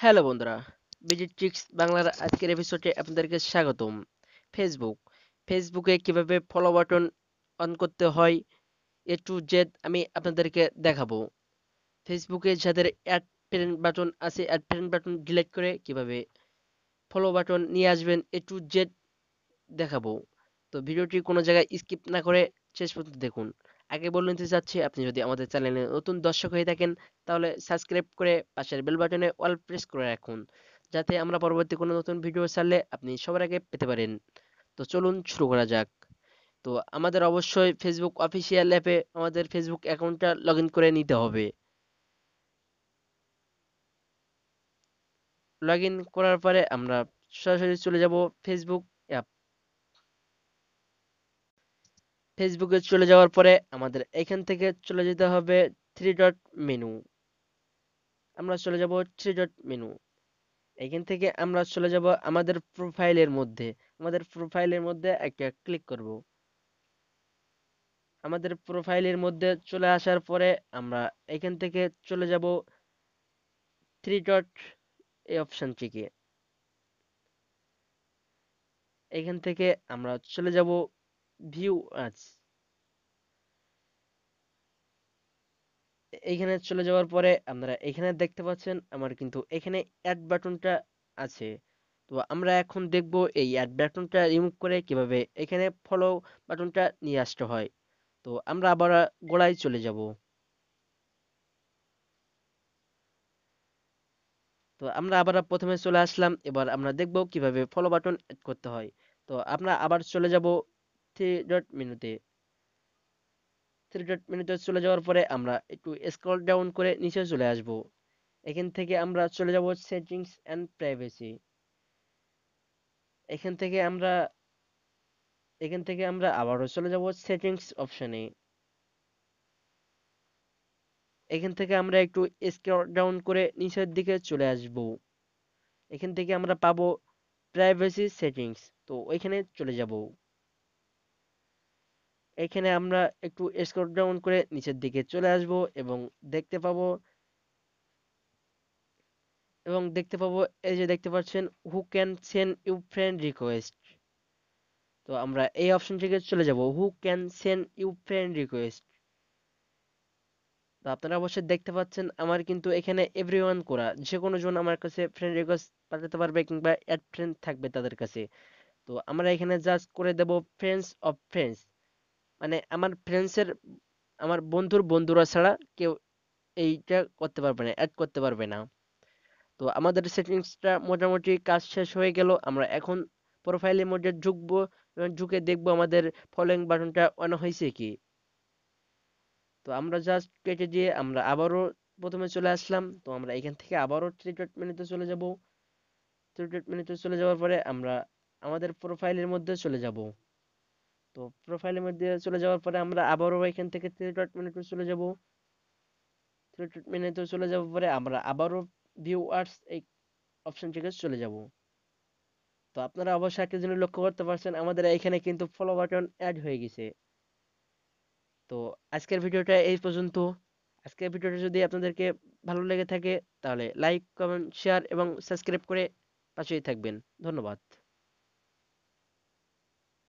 Hello বন্ধুরা, বিজিট্রিক্স বাংলার আজকের এপিসোডে আপনাদেরকে স্বাগতম। ফেসবুক ফেসবুকে কিভাবে ফলো বাটন অন করতে হয় এ টু জেড আমি আপনাদেরকে দেখাবো। ফেসবুকে যাদের অ্যাড ফ্রেন্ড বাটন আছে, অ্যাড ফ্রেন্ড বাটন ডিলিট করে কিভাবে ফলো বাটন নিয়ে আসবেন এ টু জেড দেখাবো। তো ভিডিওটি কোনো জায়গায় স্কিপ না করে শেষ পর্যন্ত দেখুন। আগে বলে নিতে চাচ্ছি, আপনি যদি আমাদের চ্যানেলে নতুন দর্শক হয়ে থাকেন তাহলে সাবস্ক্রাইব করে পাশের বেল বাটনে অল প্রেস করে রাখুন, যাতে আমরা পরবর্তী কোনো নতুন ভিডিও ছাড়লে আপনি সবার আগে পেতে পারেন। তো চলুন শুরু করা যাক। তো আমাদের অবশ্যই ফেসবুক অফিসিয়াল অ্যাপে আমাদের ফেসবুক অ্যাকাউন্টটা লগ ইন করে নিতে হবে। লগ ইন করার পরে আমরা সরাসরি চলে যাব ফেসবুক অ্যাপ। ফেসবুকে চলে যাওয়ার পরে আমাদের এখান থেকে চলে যেতে হবে থ্রি ডট মেনু। আমরা চলে যাব থ্রি ডট মেনু। এখান থেকে আমরা চলে যাব আমাদের প্রোফাইলের মধ্যে। আমাদের প্রোফাইলের মধ্যে একটা ক্লিক করব। আমাদের প্রোফাইলের মধ্যে চলে আসার পরে আমরা এখান থেকে চলে যাব থ্রি ডট এই অপশনটিকে। এখান থেকে আমরা চলে যাব ভিউ আজ। এইখানে চলে যাওয়ার পরে আপনারা এখানে দেখতে পাচ্ছেন আমার কিন্তু এখানে অ্যাড বাটনটা আছে। তো আমরা এখন দেখব এই অ্যাড বাটনটা রিমুভ করে কিভাবে এখানে ফলো বাটনটা নিয়ে আসতে হয়। তো আমরা আবার গোড়ায় চলে যাব। তো আমরা আবার প্রথমে চলে আসলাম, এবার আমরা দেখব কিভাবে ফলো বাটন অ্যাড করতে হয়। তো আমরা আবার চলে যাব থ্রি ডট মেনুতে। থ্রি ডট মেনুতে চলে যাওয়ার পরে আমরা একটু স্ক্রল ডাউন করে নিচে চলে আসব। এখান থেকে আমরা চলে যাব সেটিংস এন্ড প্রাইভেসি। এখান থেকে আমরা আবারও চলে যাব সেটিংস অপশনে। এখান থেকে আমরা একটু স্ক্রল ডাউন করে নিচের দিকে চলে আসব। এখান থেকে আমরা পাবো প্রাইভেসি সেটিংস। তো ওইখানে চলে যাব। এখানে আমরা একটু স্ক্রল ডাউন করে নিচের দিকে চলে আসব এবং দেখতে পাবো দেখতে পাবো এই যে দেখতে পাচ্ছেন who can send you friend request. তো আমরা এই অপশন থেকে চলে যাব who can send you friend request. তো আপনারা অবশ্যই দেখতে পাচ্ছেন আমার কিন্তু এখানে এভরিওয়ান করা, যে কোনো জন আমার কাছে ফ্রেন্ড রিকোয়েস্ট পাঠাতে পারবে কিংবা অ্যাড ফ্রেন্ড থাকবে তাদের কাছে। তো আমরা এখানে জাস্ট করে দেব ফ্রেন্ডস অফ ফ্রেন্ডস, মানে আমার ফ্রেন্ডসের, আমার বন্ধুর বন্ধুরা ছাড়া কেউ এইটা করতে পারবে না, অ্যাড করতে পারবে না। তো আমাদের সেটিংসটা মোটামুটি কাজ শেষ হয়ে গেল। আমরা এখন প্রোফাইলের মধ্যে ঢুকবো এবং ঢুকে দেখবো আমাদের ফলোইং বাটনটা অন হয়েছে কি। তো আমরা জাস্ট কেটে দিয়ে আমরা আবারও প্রথমে চলে আসলাম। তো আমরা এখান থেকে আবারও থ্রি ডট মেনুতে চলে যাব। থ্রি ডট মেনুতে চলে যাওয়ার পরে আমরা আমাদের প্রোফাইলের মধ্যে চলে যাব। তো প্রোফাইলের মধ্যে চলে যাওয়ার পরে আমরা আবারও এখান থেকে থ্রি ডট মেনুতে চলে যাব। থ্রি ডট মেনুতে চলে যাওয়ার পরে আমরা আবারও ভিউয়ার্স এই অপশনটিকে চলে যাব। তো আপনারা অবশ্যই একটা জিনিস লক্ষ্য করতে পারছেন, আমাদের এখানে কিন্তু ফলো বাটন অ্যাড হয়ে গেছে। তো আজকের ভিডিওটা এই পর্যন্ত। আজকের ভিডিওটা যদি আপনাদেরকে ভালো লেগে থাকে তাহলে লাইক, কমেন্ট, শেয়ার এবং সাবস্ক্রাইব করে পাশেই থাকবেন। ধন্যবাদ।